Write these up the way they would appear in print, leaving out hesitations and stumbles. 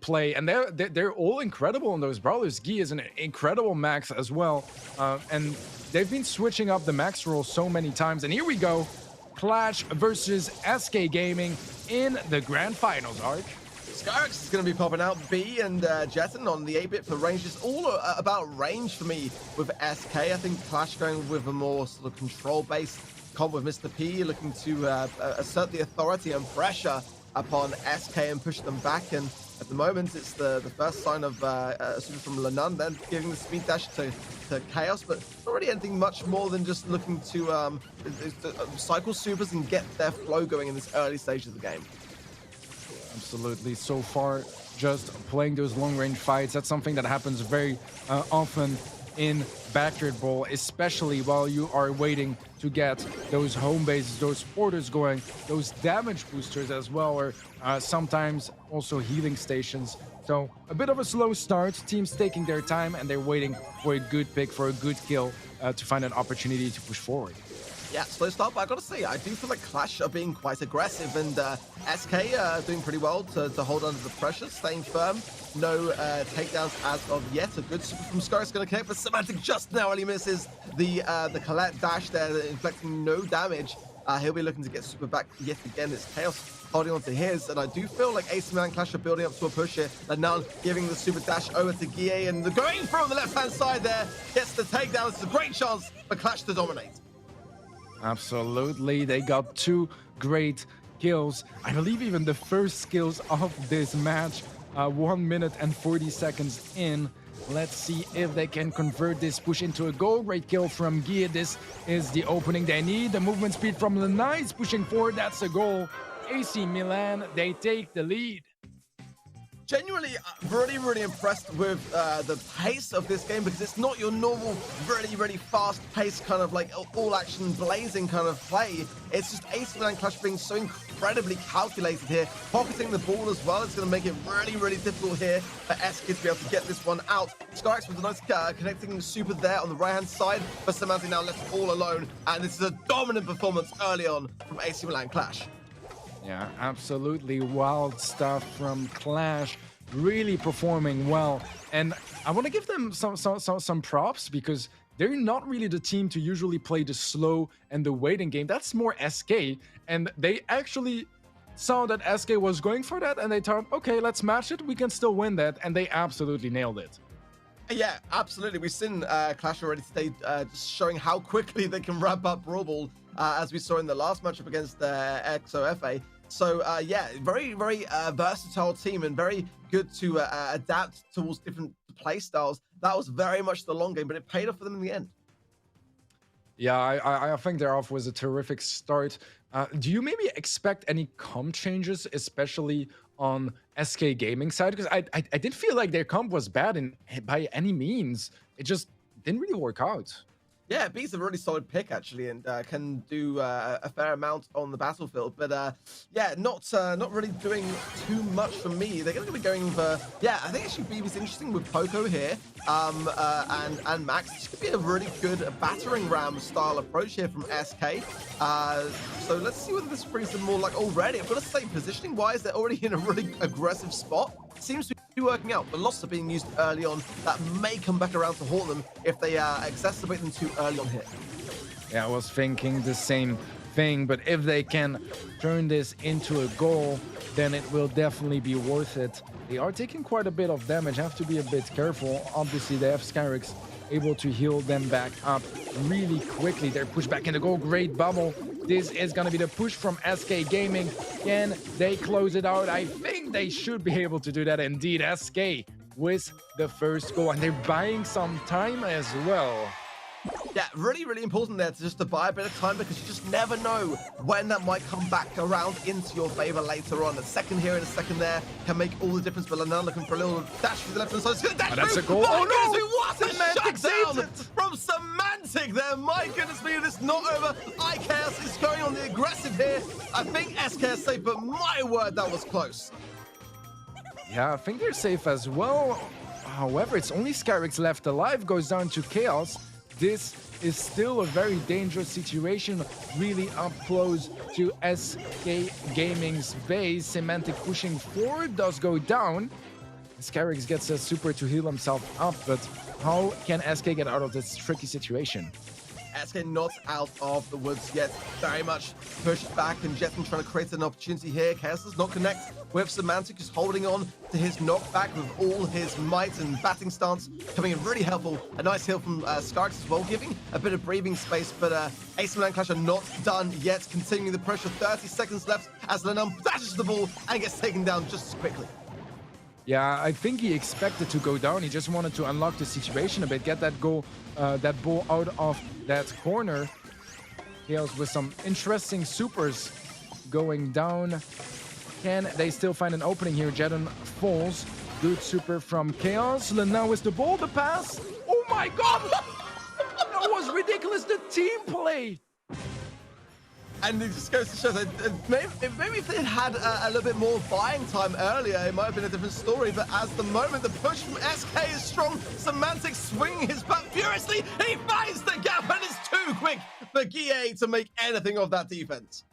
play, and they're all incredible on those brawlers. Guy is an incredible max as well, and they've been switching up the max role so many times. And here we go, Clash versus SK Gaming in the grand finals, Ark. Skyrex is going to be popping out. B and Jetton on the 8-bit for range. It's all about range for me with SK. I think Clash going with a more sort of control-based comp with Mr. P, looking to assert the authority and pressure upon SK and push them back. And at the moment, it's the first sign of super from Lanun, then giving the speed dash to Chaos, but not really anything much more than just looking to cycle supers and get their flow going in this early stage of the game. Absolutely. So far, just playing those long-range fights. That's something that happens very often in backyard brawl, especially while you are waiting to get those home bases, those porters going, those damage boosters as well, or sometimes also healing stations. So a bit of a slow start. Teams taking their time, and they're waiting for a good pick, for a good kill to find an opportunity to push forward. Yeah, slow start, but I gotta say, I do feel like Clash are being quite aggressive, and SK doing pretty well to hold under the pressure, staying firm. No takedowns as of yet. A good super from Scar is going to connect, but Semantic just narrowly misses the Colette dash there, inflicting no damage. He'll be looking to get super back yet again. It's Chaos holding on to his, and I do feel like AC Milan Clash are building up to a push here. And now giving the super dash over to Guille, and going from the left-hand side there, gets the takedown. It's a great chance for Clash to dominate. Absolutely, they got two great kills. I believe even the first kills of this match. 1 minute and 40 seconds in. Let's see if they can convert this push into a goal. Great kill from Guy. This is the opening they need. The movement speed from Lanai is pushing forward. That's a goal. AC Milan, they take the lead. Genuinely really impressed with the pace of this game, because it's not your normal really fast paced kind of like all action blazing kind of play. It's just AC Milan Clash being so incredibly calculated here, pocketing the ball as well. It's going to make it really difficult here for SK to be able to get this one out. Skyrex with a nice connecting super there on the right hand side, but Semantic now left all alone, and this is a dominant performance early on from AC Milan Clash. Yeah, absolutely wild stuff from Clash, really performing well. And I want to give them some props, because they're not really the team to usually play the slow and the waiting game. That's more SK, and they actually saw that SK was going for that, and they thought, okay, let's match it, we can still win that, and they absolutely nailed it. Yeah, absolutely. We've seen Clash already today, just showing how quickly they can wrap up Brawl Ball, as we saw in the last matchup against XOFA. So yeah, very versatile team, and very good to adapt towards different play styles. That was very much the long game, but it paid off for them in the end. Yeah, I think their off was a terrific start. Do you maybe expect any comp changes, especially on SK Gaming side? Because I did feel like their comp was bad by any means. It just didn't really work out. Yeah, B's a really solid pick, actually, and can do a fair amount on the battlefield. But yeah, not really doing too much for me. They're going to be going for, yeah, I think actually BB's interesting with Poco here, and Max. This could be a really good battering ram style approach here from SK. So let's see whether this brings them more like already. I've got to say, positioning-wise, they're already in a really aggressive spot. Seems to be working out. The loss are being used early on. That may come back around to haunt them if they exacerbate them too early on here. Yeah, I was thinking the same thing, but if they can turn this into a goal, then it will definitely be worth it. They are taking quite a bit of damage, have to be a bit careful. Obviously, they have Skyrex able to heal them back up really quickly. They're pushed back in the goal. Great bubble. This is going to be the push from SK Gaming. Can they close it out? I think they should be able to do that. Indeed, SK with the first goal, and they're buying some time as well. Yeah, really important there to buy a bit of time, because you just never know when that might come back around into your favor later on. A second here and a second there can make all the difference. But now looking for a little dash for the left hand side. It's going to dash that's through. A goal. Oh no! What a shutdown from Semantic there. My goodness me, it's not over. iChaos is going on the aggressive here. I think SK is safe, but my word, that was close. Yeah, I think they're safe as well. However, it's only Skyrex left alive. Goes down to Chaos. This is still a very dangerous situation, really up close to SK Gaming's base. Semantic pushing forward does go down. Scarix gets a super to heal himself up, but how can SK get out of this tricky situation? SK not out of the woods yet, very much pushed back, and Jetson trying to create an opportunity here. Chaos does not connect with Semantic, who's holding on to his knockback with all his might, and batting stance coming in really helpful. A nice heal from Scarix as well, giving a bit of breathing space, but Ace and Clash are not done yet, continuing the pressure. 30 seconds left as Lennon dashes to the ball and gets taken down just as quickly. Yeah, I think he expected to go down. He just wanted to unlock the situation a bit, get that goal, that ball out of that corner. Chaos with some interesting supers going down. Can they still find an opening here? Jedon falls. Good super from Chaos. Now is the ball to pass. Oh my god! That was ridiculous, the team play. And it just goes to show that maybe if they had a little bit more buying time earlier, it might have been a different story. But as the moment, the push from SK is strong. Semantic swinging his bat furiously. He finds the gap, and it's too quick for GA to make anything of that defense.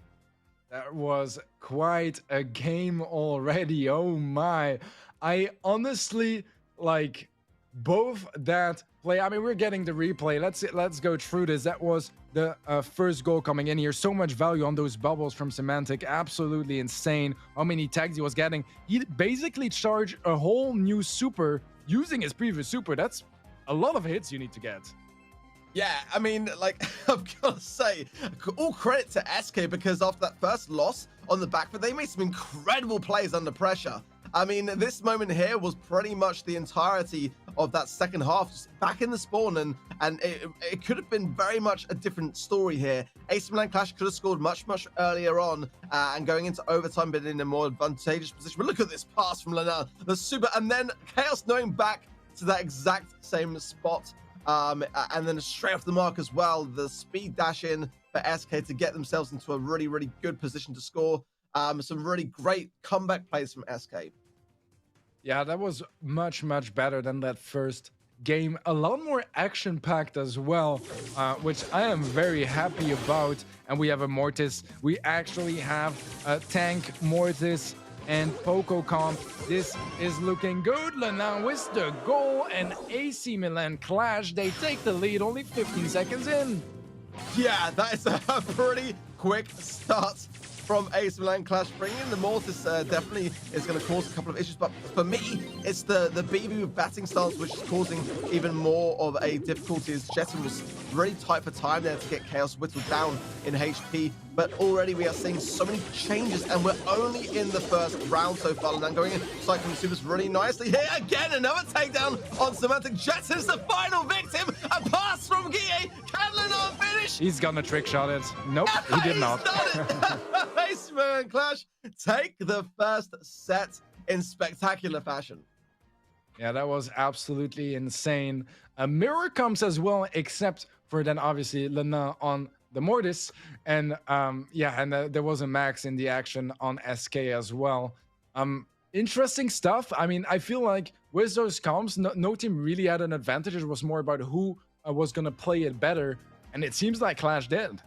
That was quite a game already. Oh my. I honestly like both that play. I mean, we're getting the replay. Let's go through this. That was the first goal coming in here. So much value on those bubbles from Semantic. Absolutely insane how many tags he was getting. He basically charged a whole new super using his previous super. That's a lot of hits you need to get. Yeah, I mean, like, I've got to say, all credit to SK, because after that first loss on the back foot, they made some incredible plays under pressure. I mean, this moment here was pretty much the entirety of that second half, just back in the spawn, and it could have been very much a different story here. AC Milan Clash could have scored much earlier on, and going into overtime, but in a more advantageous position. But look at this pass from Lana, the super, and then Chaos knowing back to that exact same spot. And then straight off the mark as well, the speed dash in for SK to get themselves into a really good position to score. Some really great comeback plays from SK. Yeah, that was much better than that first game. A lot more action-packed as well, which I am very happy about. And we have a Mortis. We actually have a tank Mortis and Poco comp. This is looking good. Now with the goal, and AC Milan Clash, they take the lead only 15 seconds in. Yeah, that is a pretty quick start from AC Milan Clash. Bringing in the Mortis definitely is going to cause a couple of issues, but for me, it's the BB with batting stance which is causing even more of a difficulty, as Jetson was really tight for time there to get Chaos whittled down in HP. But already we are seeing so many changes, and we're only in the first round so far. And then going in, cycling supers really nicely here. Again, another takedown on Semantic. Jetson's the final victim. A pass from Guille. Can Leonard finish? He's gonna trick shot it. Nope, he did not. Ace Man Clash take the first set in spectacular fashion. Yeah, that was absolutely insane. A mirror comes as well, except for then obviously Lena on the Mortis, and yeah, and there was a max in the action on SK as well. Interesting stuff. I mean, I feel like with those comps, no team really had an advantage. It was more about who was gonna play it better, and it seems like Clash did.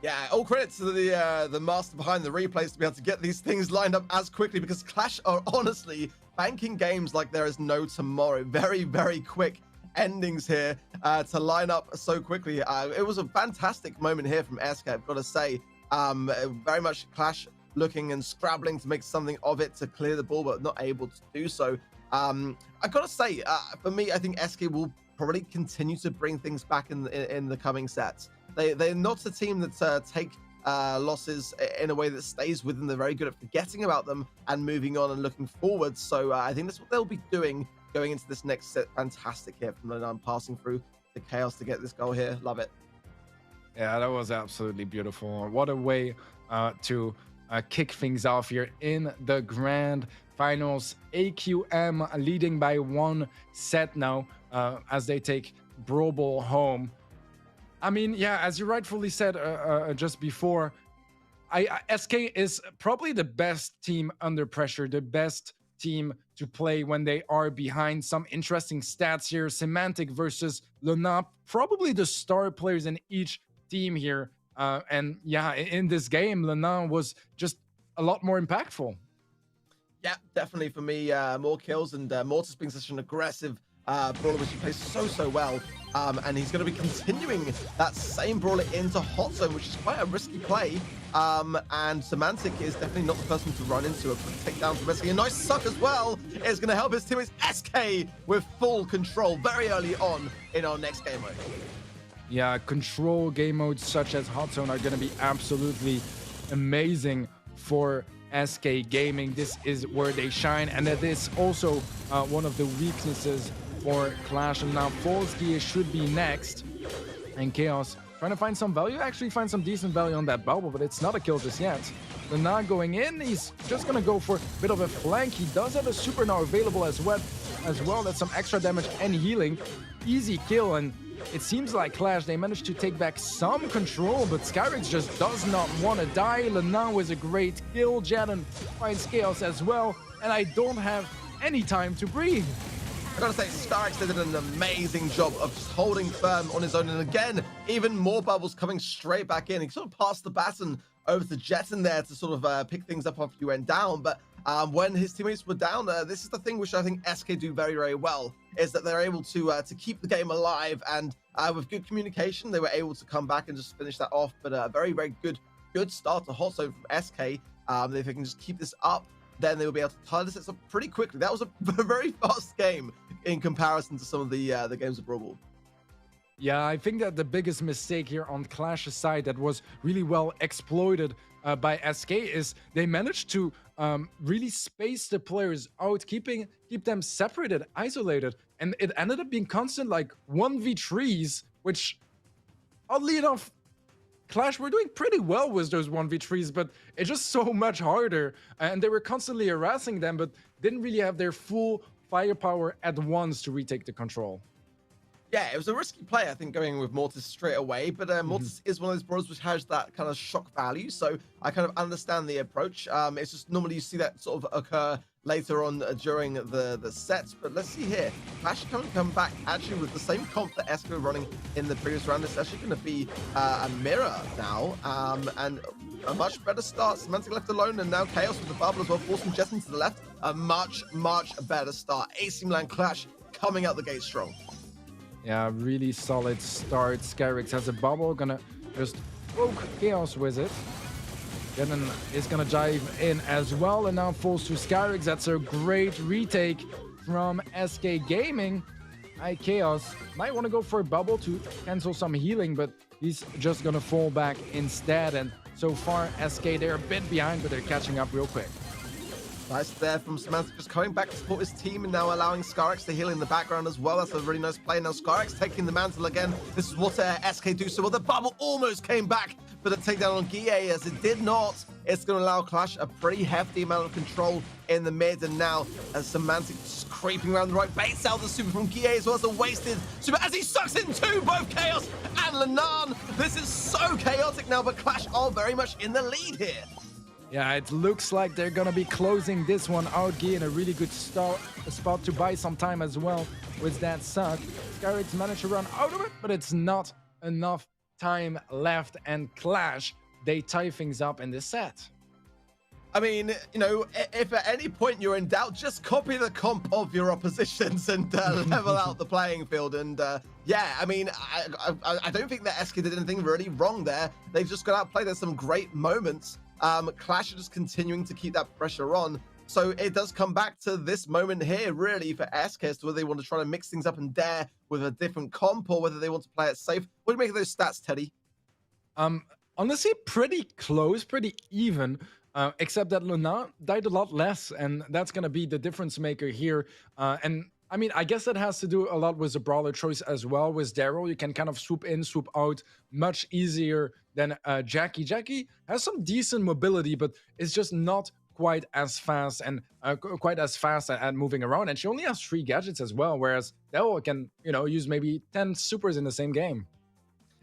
Yeah, all credit to the master behind the replays to be able to get these things lined up as quickly, because Clash are honestly banking games like there is no tomorrow. Very quick endings here to line up so quickly. It was a fantastic moment here from SK, I've got to say. Very much Clash looking and scrabbling to make something of it to clear the ball, but not able to do so. I've got to say, for me, I think SK will probably continue to bring things back in the coming sets. They're not a team that take losses in a way that stays with them. They're very good at forgetting about them and moving on and looking forward. So I think that's what they'll be doing going into this next set. Fantastic here from Lenan, passing through the Chaos to get this goal here. Love it. Yeah, that was absolutely beautiful. What a way to kick things off here in the grand finals. AQM leading by 1 set now as they take BRAWL home. I mean, yeah, as you rightfully said just before, SK is probably the best team under pressure, the best team to play when they are behind. Some interesting stats here. Semantic versus Lena, probably the star players in each team here. And yeah, in this game, Lena was just a lot more impactful. Yeah, definitely for me, more kills and Mortis being such an aggressive brawler, which he plays so well. And he's going to be continuing that same brawler into hot zone, which is quite a risky play. And Semantic is definitely not the person to run into. A quick takedown from SK. A nice suck as well is going to help his teammates. SK with full control very early on in our next game mode. Yeah, control game modes such as hot zone are going to be absolutely amazing for SK Gaming. This is where they shine, and that is also one of the weaknesses for Clash. And now False Gear should be next, and Chaos trying to find some value, actually find some decent value on that bubble, but it's not a kill just yet. The Na going in, he's just gonna go for a bit of a flank. He does have a super now available as well. That's some extra damage and healing. Easy kill, and it seems like Clash, they managed to take back some control, but Skyrix just does not want to die. Lena was a great kill. Jadon finds Chaos as well, and I don't have any time to breathe. I gotta say, Skyrix did an amazing job of just holding firm on his own, and again, even more bubbles coming straight back in. He sort of passed the baton over to Jetson there to sort of pick things up after he went down, but when his teammates were down, this is the thing which I think SK do very well, is that they're able to keep the game alive, and with good communication, they were able to come back and just finish that off. But a very good start to hot zone from SK. If they can just keep this up, then they will be able to tie this up pretty quickly. That was a very fast game in comparison to some of the games of Brawl. Yeah, I think that the biggest mistake here on Clash's side that was really well exploited by SK is they managed to really space the players out, keep them separated, isolated, and it ended up being constant like 1v3s, which oddly enough, Clash were doing pretty well with those 1v3s, but it's just so much harder, and they were constantly harassing them, but didn't really have their full firepower at once to retake the control. Yeah, it was a risky play, I think, going with Mortis straight away, but Mortis is one of those brawlers which has that kind of shock value, so I kind of understand the approach. It's just normally you see that sort of occur later on during the sets, but let's see here. Clash can come back actually with the same comp that SK were running in the previous round. It's actually going to be a mirror now, and a much better start. Semantic left alone, and now Chaos with the bubble as well, forcing Jessie to the left. A much better start. AC Milan Clash coming out the gate strong. Yeah, really solid start. Skyrix has a bubble, gonna just poke Chaos with it. Then is gonna dive in as well, and now falls to Skyrix. That's a great retake from SK Gaming. Chaos might want to go for a bubble to cancel some healing, but he's just gonna fall back instead. And so far, SK, they're a bit behind, but they're catching up real quick. Nice there from Semantic, just coming back to support his team and now allowing Skyrix to heal in the background as well. That's a really nice play. Now Skyrix taking the mantle again. This is what SK do so well. The bubble almost came back, but a takedown on Guille as it did not. It's going to allow Clash a pretty hefty amount of control in the mid, and now as Semantic just creeping around the right, baits out the super from Guille as well as a wasted super as he sucks into both Chaos and Lenan. This is so chaotic now, but Clash are very much in the lead here. Yeah, it looks like they're gonna be closing this one out. Guy in a really good spot to buy some time as well with that suck. Skyrix managed to run out of it, but it's not enough time left, and Clash, they tie things up in this set. I mean, you know, if at any point you're in doubt, just copy the comp of your oppositions and level out the playing field. And yeah, I mean, I don't think that SK did anything really wrong there. They've just got outplayed. There's some great moments. Clash are just continuing to keep that pressure on. So it does come back to this moment here, really, for SK as to whether they want to try to mix things up and dare with a different comp or whether they want to play it safe. What do you make of those stats, Teddie? Honestly, pretty close, pretty even. Except that Luna died a lot less, and that's going to be the difference maker here. And I mean, I guess that has to do a lot with the brawler choice as well. With Daryl, you can kind of swoop in, swoop out much easier than Jackie. Jackie has some decent mobility, but it's just not quite as fast and at moving around. And she only has 3 gadgets as well, whereas Daryl can, you know, use maybe 10 supers in the same game.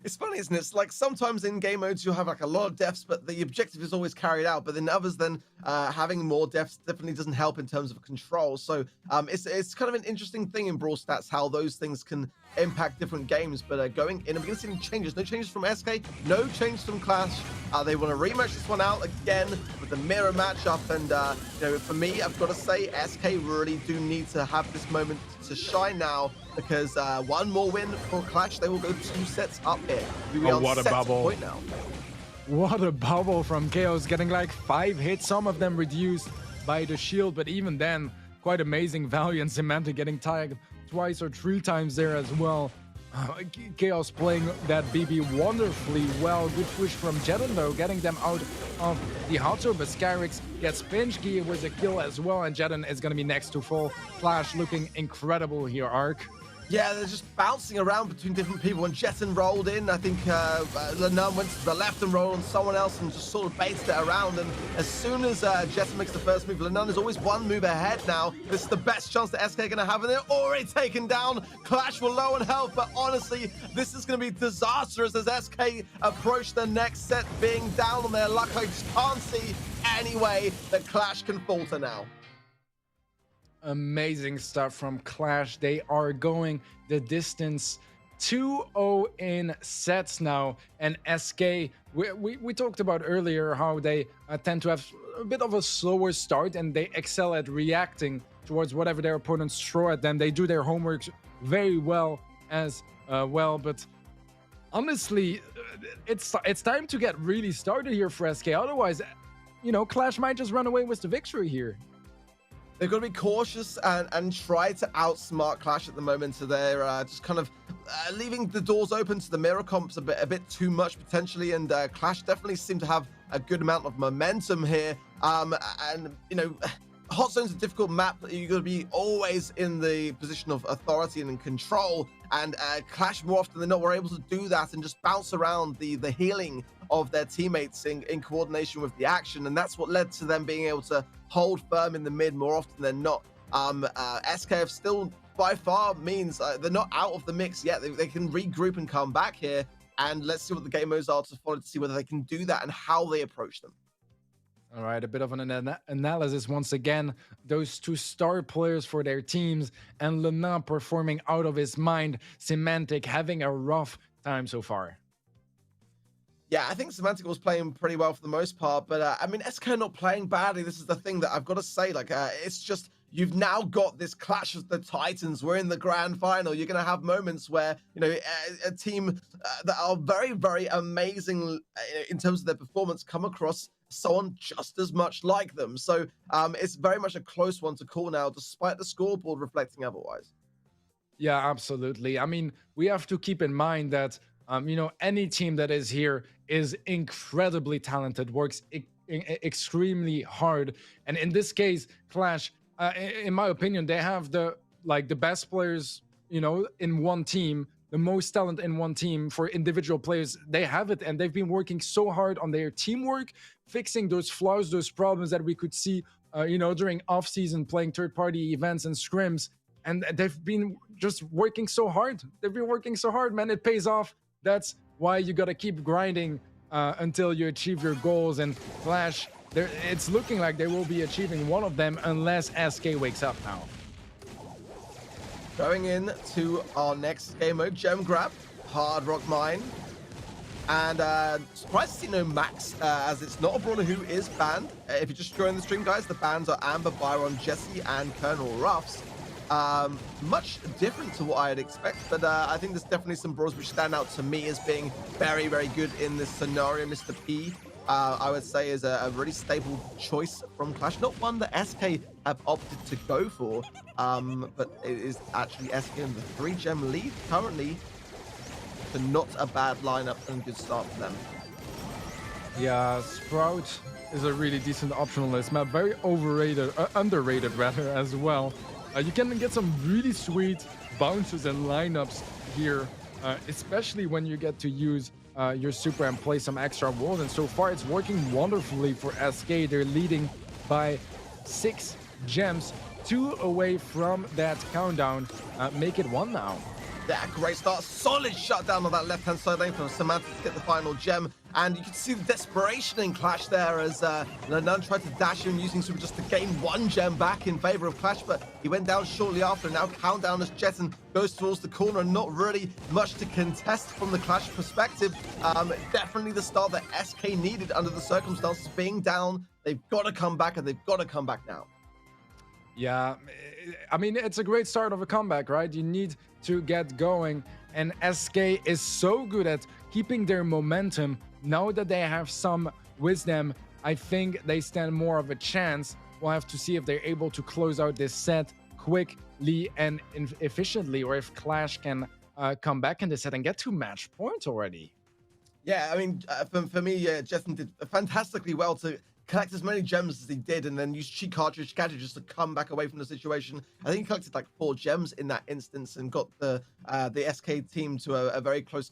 It's funny, isn't it? It's like sometimes in game modes you'll have like a lot of deaths, but the objective is always carried out. But in others, then having more deaths definitely doesn't help in terms of control. So it's kind of an interesting thing in Brawl Stats how those things can impact different games. But going in, and we're going to see any changes. No changes from SK, no changes from Clash. They want to rematch this one out again with the mirror matchup. And you know, for me, I've got to say, SK really do need to have this moment to shine now, because one more win for Clash, they will go 2 sets up here. Oh, what a bubble. Point now. What a bubble from Chaos, getting like 5 hits, some of them reduced by the shield, but even then, quite amazing value, and Semantic getting tagged twice or 3 times there as well. Chaos playing that BB wonderfully well. Good push from Jeden though, getting them out of the Hotzo, but Skyrix gets pinch gear with a kill as well, and Jeden is going to be next to full. Flash looking incredible here, Ark. Yeah, they're just bouncing around between different people. When Jeden rolled in, I think LATAM went to the left and rolled on someone else and just sort of baited it around. And as soon as Jeden makes the first move, LATAM is always one move ahead now. This is the best chance that SK are going to have, and they're already taken down. Clash were low on health, but honestly, this is going to be disastrous as SK approach the next set being down on their luck. I just can't see any way that Clash can falter now. Amazing stuff from Clash. They are going the distance, 2-0 in sets now. And SK, we talked about earlier how they tend to have a bit of a slower start, and they excel at reacting towards whatever their opponents throw at them. They do their homework very well as well, but honestly, it's time to get really started here for SK. Otherwise, you know, Clash might just run away with the victory here. They've got to be cautious and try to outsmart Clash at the moment. So they're just kind of leaving the doors open to the mirror comps a bit too much potentially. And Clash definitely seem to have a good amount of momentum here. And, you know, Hot Zone's a difficult map. You've got to be always in the position of authority and in control. And Clash, more often than not, were able to do that and just bounce around the healing of their teammates in coordination with the action. And that's what led to them being able to hold firm in the mid more often than not. SKF still by far means they're not out of the mix yet. They can regroup and come back here. And let's see what the game modes are to follow to see whether they can do that and how they approach them. All right, a bit of an analysis once again. Those 2 star players for their teams, and LATAM performing out of his mind. Semantic having a rough time so far. Yeah, I think Semantic was playing pretty well for the most part, but I mean, SK not playing badly. This is the thing that I've got to say. Like, it's just, you've now got this Clash of the Titans. We're in the grand final. You're going to have moments where, you know, a team that are very, very amazing in terms of their performance come across someone just as much like them. So it's very much a close one to call now, despite the scoreboard reflecting otherwise. Yeah, absolutely. I mean, we have to keep in mind that, you know, any team that is here is incredibly talented, works extremely hard. And in this case, Clash, in my opinion, they have the best players, you know, in one team, the most talent in one team. For individual players, they have it, and they've been working so hard on their teamwork, fixing those flaws, those problems that we could see, you know, during off-season, playing third-party events and scrims. And they've been just working so hard. They've been working so hard, man. It pays off. That's why you gotta keep grinding until you achieve your goals. And Clash, it's looking like they will be achieving one of them unless SK wakes up now. Going in to our next game mode, Gem Grab, Hard Rock Mine. And surprised to see no Max, as it's not a brawler who is banned. If you just join the stream, guys, the bans are Amber, Byron, Jessie, and Colonel Ruffs. Much different to what I'd expect, but I think there's definitely some brawlers which stand out to me as being very, very good in this scenario. Mr. P, I would say, is a really stable choice from Clash. Not one that SK have opted to go for, but it is actually SK in the 3-gem lead currently. So not a bad lineup and good start for them. Yeah, Sprout is a really decent optional list map. Very overrated, underrated rather, as well. You can get some really sweet bounces and lineups here, especially when you get to use your super and play some extra walls. And so far, it's working wonderfully for SK. They're leading by 6 gems, 2 away from that countdown. Make it 1 now. Yeah, great start. Solid shutdown on that left-hand side lane from Samantha to get the final gem. And you can see the desperation in Clash there as Lenan tried to dash in using Super just to gain one gem back in favor of Clash, but he went down shortly after. Now countdown as Jetson goes towards the corner. Not really much to contest from the Clash perspective. Definitely the start that SK needed under the circumstances. Being down, they've got to come back, and they've got to come back now. Yeah, I mean, it's a great start of a comeback, right? You need to get going, and SK is so good at keeping their momentum. Now that they have some wisdom, I think they stand more of a chance. We'll have to see if they're able to close out this set quickly and efficiently, or if Clash can come back in the set and get to match point already. Yeah, I mean, for me, Jetson did fantastically well to collect as many gems as he did, and then use cheat cartridge just to come back away from the situation. I think he collected like 4 gems in that instance and got the SK team to a very close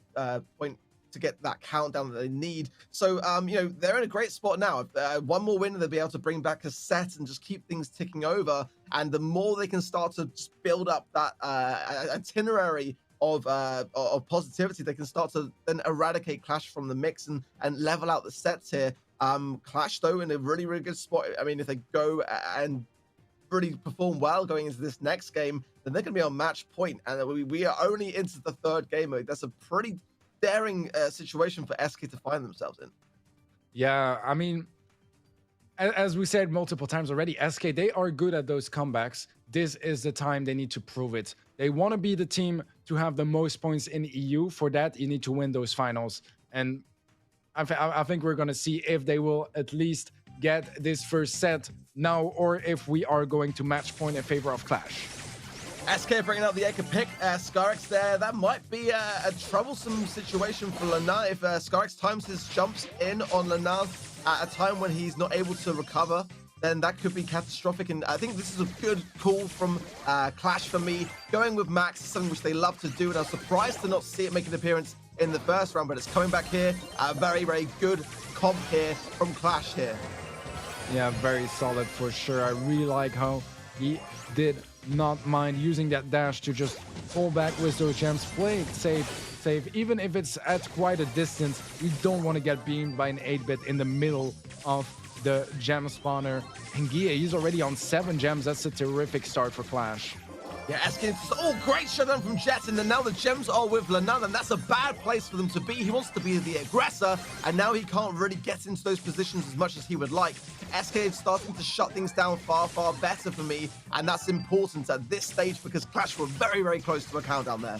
point to get that countdown that they need. So, you know, they're in a great spot now. If one more win, they'll be able to bring back a set and just keep things ticking over. And the more they can start to just build up that itinerary of positivity, they can start to then eradicate Clash from the mix and level out the sets here. Clash, though, in a really, really good spot. I mean, if they go and really perform well going into this next game, then they're going to be on match point. And we are only into the 3rd game. That's a pretty daring situation for SK to find themselves in. Yeah, I mean, as we said multiple times already, SK, they are good at those comebacks. This is the time they need to prove it. They want to be the team to have the most points in EU. For that, you need to win those finals. And I think we're going to see if they will at least get this first set now, or if we are going to match point in favor of Clash. SK bringing out the Edgar pick. Scarix there. That might be a troublesome situation for Lenan. If Scarix times his jumps in on Lenan at a time when he's not able to recover, then that could be catastrophic. And I think this is a good call from Clash for me. Going with Max is something which they love to do, and I was surprised to not see it make an appearance in the first round, but it's coming back here. Very, very good comp here from Clash here. Yeah, very solid for sure. I really like how he did not mind using that dash to just pull back with those gems. Play it safe. Even if it's at quite a distance, you don't want to get beamed by an 8-bit in the middle of the gem spawner. And Gia, he's already on 7 gems. That's a terrific start for Clash. Yeah, SK, great shutdown from Jetson, and now the gems are with Lenan, and that's a bad place for them to be. He wants to be the aggressor, and now he can't really get into those positions as much as he would like. SK is starting to shut things down far, far better for me, and that's important at this stage because Clash were very, very close to a countdown there.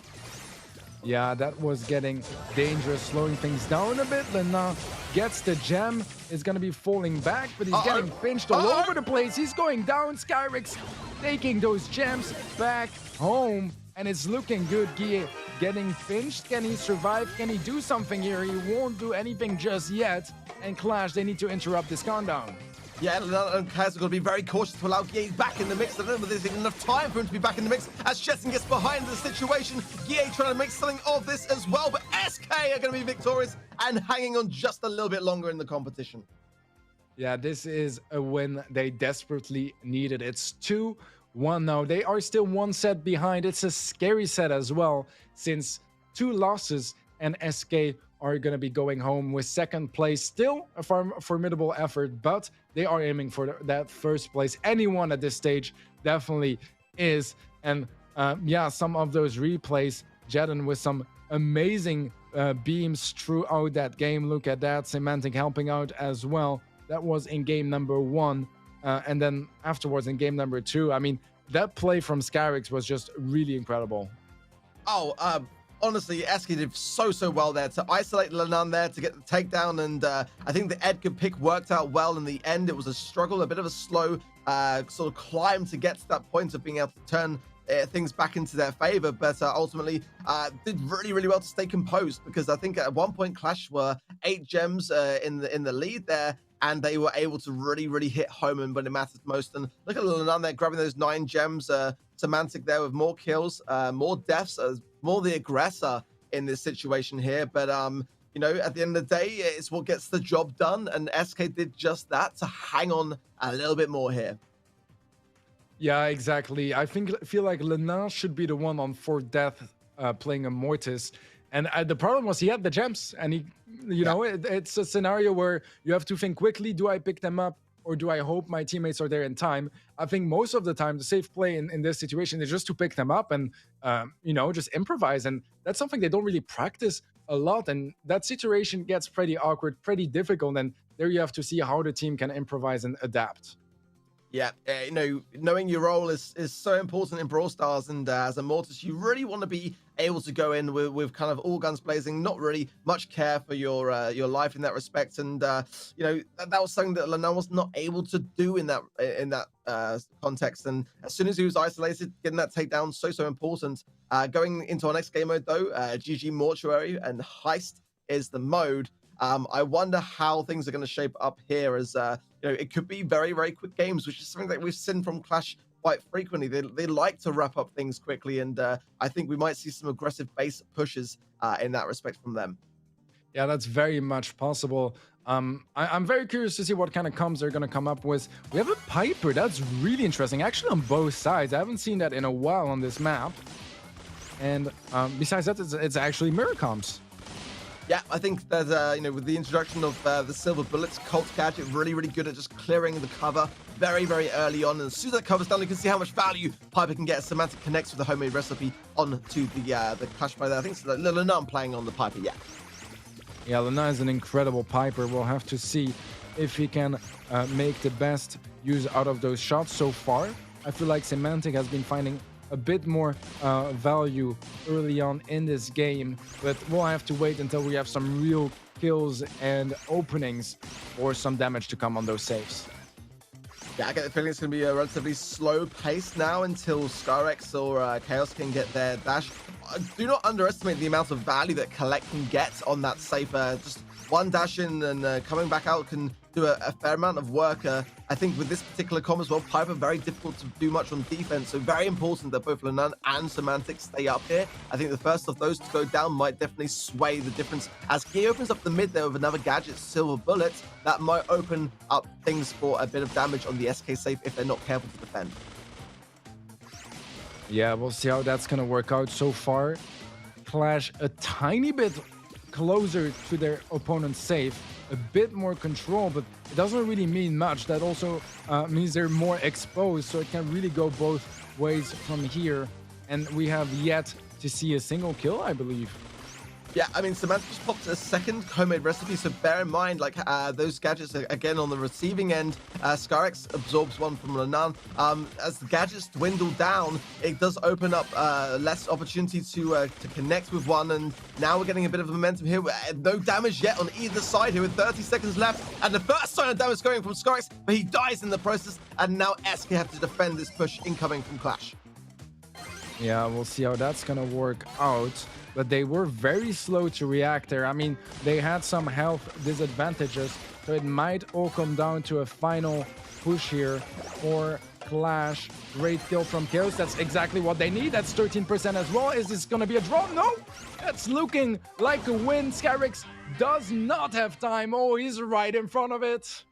Yeah, that was getting dangerous, slowing things down a bit. Lenan gets the gem, is going to be falling back, but he's getting pinched all over the place. He's going down. Skyrix taking those gems back home, and it's looking good. Guille getting pinched. Can he survive? Can he do something here? He won't do anything just yet. And Clash, they need to interrupt this countdown. Yeah, Lenan and Kaz are going to be very cautious to allow Guille back in the mix. I don't know if there's even enough time for him to be back in the mix as Jetson gets behind the situation. Guille trying to make something of this as well, but SK are going to be victorious and hanging on just a little bit longer in the competition. Yeah, this is a win they desperately needed. It's 2-1 now. They are still 1 set behind. It's a scary set as well, since 2 losses and SK are going to be going home with 2nd place. Still a formidable effort, but they are aiming for that 1st place. Anyone at this stage definitely is. And yeah, some of those replays, Jedden with some amazing beams throughout that game. Look at that. Semantic helping out as well. That was in game number 1. And then afterwards in game number 2. I mean, that play from Skyrix was just really incredible. Honestly, SK did so well there to isolate Lenan there to get the takedown, and I think the Edgar pick worked out well in the end. It was a struggle, a bit of a slow sort of climb to get to that point of being able to turn things back into their favor, but ultimately did really well to stay composed, because I think at one point Clash were 8 gems in the lead there, and they were able to really hit home and when it mattered most. And look at Lenan there grabbing those 9 gems. Semantic there with more kills, more deaths, more the aggressor in this situation here. But you know, at the end of the day, it's what gets the job done, and SK did just that to hang on a little bit more here. Yeah, exactly. I feel like Lenan should be the one on 4 death playing a Mortis. And the problem was he had the gems, and it's a scenario where you have to think quickly. Do I pick them up, or do I hope my teammates are there in time? I think most of the time the safe play in this situation is just to pick them up and just improvise. And that's something they don't really practice a lot. And that situation gets pretty awkward, pretty difficult. And there you have to see how the team can improvise and adapt. Yeah, knowing your role is so important in Brawl Stars, and as a Mortis, you really want to be able to go in with kind of all guns blazing, not really much care for your life in that respect. And that was something that LaTAM was not able to do in that context. And as soon as he was isolated, getting that takedown so important. Going into our next game mode though, GG Mortuary and Heist is the mode. I wonder how things are going to shape up here, as it could be very, very quick games, which is something that we've seen from Clash quite frequently. They like to wrap up things quickly, and I think we might see some aggressive base pushes in that respect from them. Yeah, that's very much possible. I'm very curious to see what kind of comms they're going to come up with. We have a Piper. That's really interesting, actually, on both sides. I haven't seen that in a while on this map. And besides that, it's actually mirror comms. Yeah, I think that, with the introduction of the Silver Bullets, Colt gadget, really, really good at just clearing the cover very, very early on. And as soon as that cover's down, you can see how much value Piper can get. Semantic connects with the homemade recipe onto the Clash by there. I think it's LaTAM playing on the Piper, yeah. Yeah, LaTAM is an incredible Piper. We'll have to see if he can make the best use out of those shots so far. I feel like Semantic has been finding a bit more value early on in this game, but we'll have to wait until we have some real kills and openings for some damage to come on those saves. Yeah, I get the feeling it's going to be a relatively slow pace now until Skyrex or Chaos can get their dash. Do not underestimate the amount of value that Collect can get on that safe. Just one dash in and coming back out can do a fair amount of work. I think with this particular comp as well, Piper very difficult to do much on defense, so very important that both LaTAM and Semantic stay up here. I think the first of those to go down might definitely sway the difference. As he opens up the mid there with another gadget, Silver Bullet, that might open up things for a bit of damage on the SK safe if they're not careful to defend. Yeah, we'll see how that's going to work out. So far, Clash a tiny bit closer to their opponent's safe, a bit more control, but it doesn't really mean much. That also means they're more exposed, so it can really go both ways from here. And we have yet to see a single kill, I believe. Yeah, I mean, Semantic just popped a second homemade recipe, so bear in mind, like, those gadgets, again, on the receiving end, Skyrex absorbs one from LaTAM. As the gadgets dwindle down, it does open up less opportunity to connect with one, and now we're getting a bit of momentum here. No damage yet on either side here with 30 seconds left, and the first sign of damage going from Skyrex, but he dies in the process, and now SK have to defend this push incoming from Clash. Yeah, we'll see how that's gonna work out. But they were very slow to react there. I mean, they had some health disadvantages, so it might all come down to a final push here for Clash. Great kill from Chaos. That's exactly what they need. That's 13% as well. Is this gonna be a draw? No! It's looking like a win. Skyrex does not have time. Oh, he's right in front of it.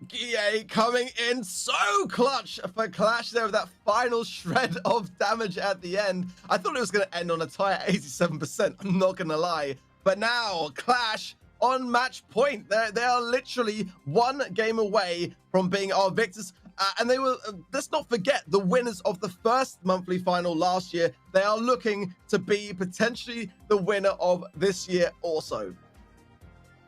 GA coming in so clutch for Clash there with that final shred of damage at the end. I thought it was going to end on a tie at 87%, I'm not going to lie. But now Clash on match point. They are literally one game away from being our victors. And they will, let's not forget, the winners of the first monthly final last year. They are looking to be potentially the winner of this year also.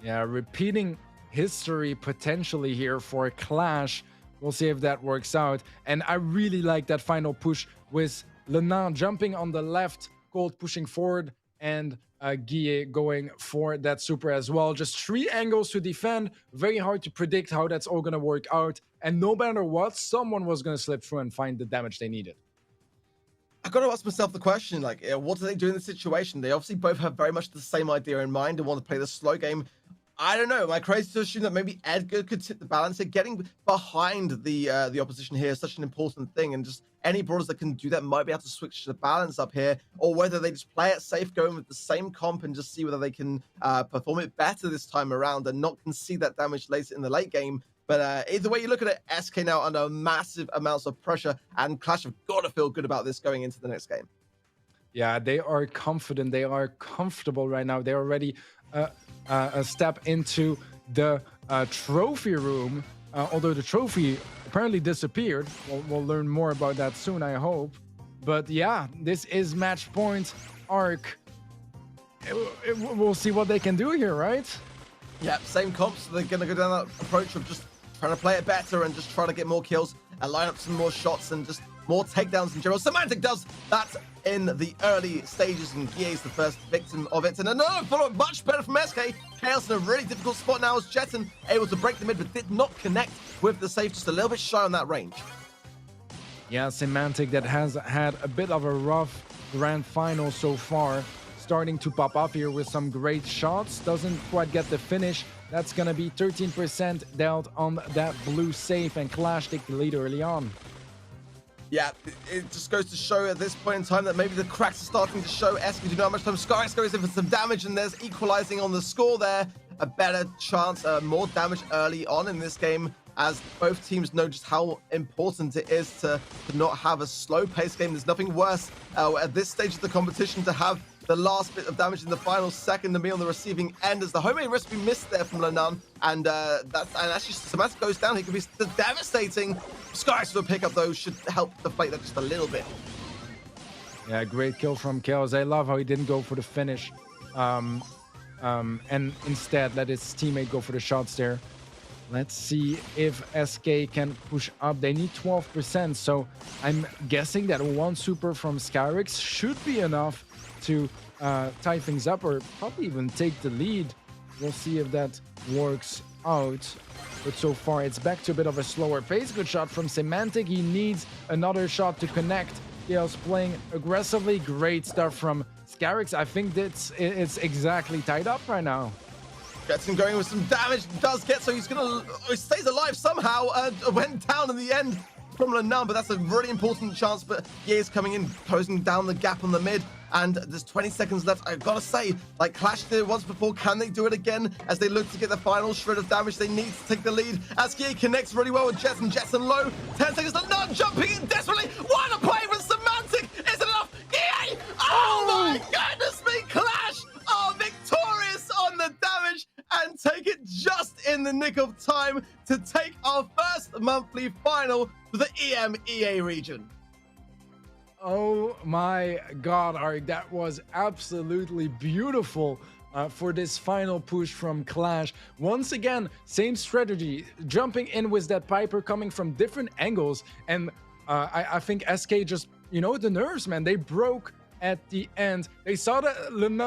Yeah, repeating history potentially here for Clash. We'll see if that works out. And I really like that final push with LaTAM jumping on the left, Colt pushing forward, and Guille going for that super as well. Just 3 angles to defend. Very hard to predict how that's all going to work out. And no matter what, someone was going to slip through and find the damage they needed. I got to ask myself the question, like, what do they do in this situation? They obviously both have very much the same idea in mind and want to play the slow game. I don't know. Am I crazy to assume that maybe Edgar could tip the balance here? Getting behind the opposition here is such an important thing, and just any brawlers that can do that might be able to switch the balance up here, or whether they just play it safe, going with the same comp, and just see whether they can perform it better this time around and not concede that damage later in the late game. But either way you look at it, SK now under massive amounts of pressure, and Clash have got to feel good about this going into the next game. Yeah, they are confident. They are comfortable right now. They're already a step into the trophy room. Although the trophy apparently disappeared. We'll learn more about that soon, I hope. But yeah, this is match point Arc. We'll see what they can do here, right? Yeah, same comps. So they're going to go down that approach of just trying to play it better and just try to get more kills and line up some more shots and just more takedowns in general. Semantic does that in the early stages, and Guy is the first victim of it. And another follow-up much better from SK. Chaos in a really difficult spot now as Jetson able to break the mid, but did not connect with the safe, just a little bit shy on that range. Yeah, Semantic that has had a bit of a rough grand final so far. Starting to pop up here with some great shots. Doesn't quite get the finish. That's going to be 13% dealt on that blue safe, and Clash take the lead early on. Yeah, it just goes to show at this point in time that maybe the cracks are starting to show. SK do not have much time. Skyx goes in for some damage, and there's equalizing on the score there. A better chance, more damage early on in this game, as both teams know just how important it is to not have a slow-paced game. There's nothing worse at this stage of the competition to have the last bit of damage in the final second to be on the receiving end, as the homemade recipe missed there from Lenan, and actually Semantic goes down. He could be devastating. Skyx with a pickup though should help deflate that just a little bit. Yeah, great kill from Chaos. I love how he didn't go for the finish, and instead let his teammate go for the shots there. Let's see if SK can push up. They need 12%, so I'm guessing that one super from Skyrex should be enough to tie things up, or probably even take the lead. We'll see if that works out. But so far, it's back to a bit of a slower pace. Good shot from Semantic. He needs another shot to connect. Chaos playing aggressively. Great stuff from Skyrex. I think it's exactly tied up right now. Gets him going with some damage. Does get, so he stays alive somehow. Went down in the end from Lenan, but that's a really important chance. But Ye is coming in, closing down the gap on the mid. And there's 20 seconds left. I've got to say, like Clash did it once before, can they do it again as they look to get the final shred of damage? They need to take the lead as Guy connects really well with Jetson. Jetson low, 10 seconds left, not jumping in desperately. What a play with Semantic! Is it enough? Guy! Oh my goodness me! Clash are victorious on the damage and take it just in the nick of time to take our first monthly final for the EMEA region. Oh my god, Ark, that was absolutely beautiful for this final push from Clash. Once again, same strategy, jumping in with that Piper coming from different angles, and I think SK just, you know, the nerves, man, they broke at the end. They saw that Lenan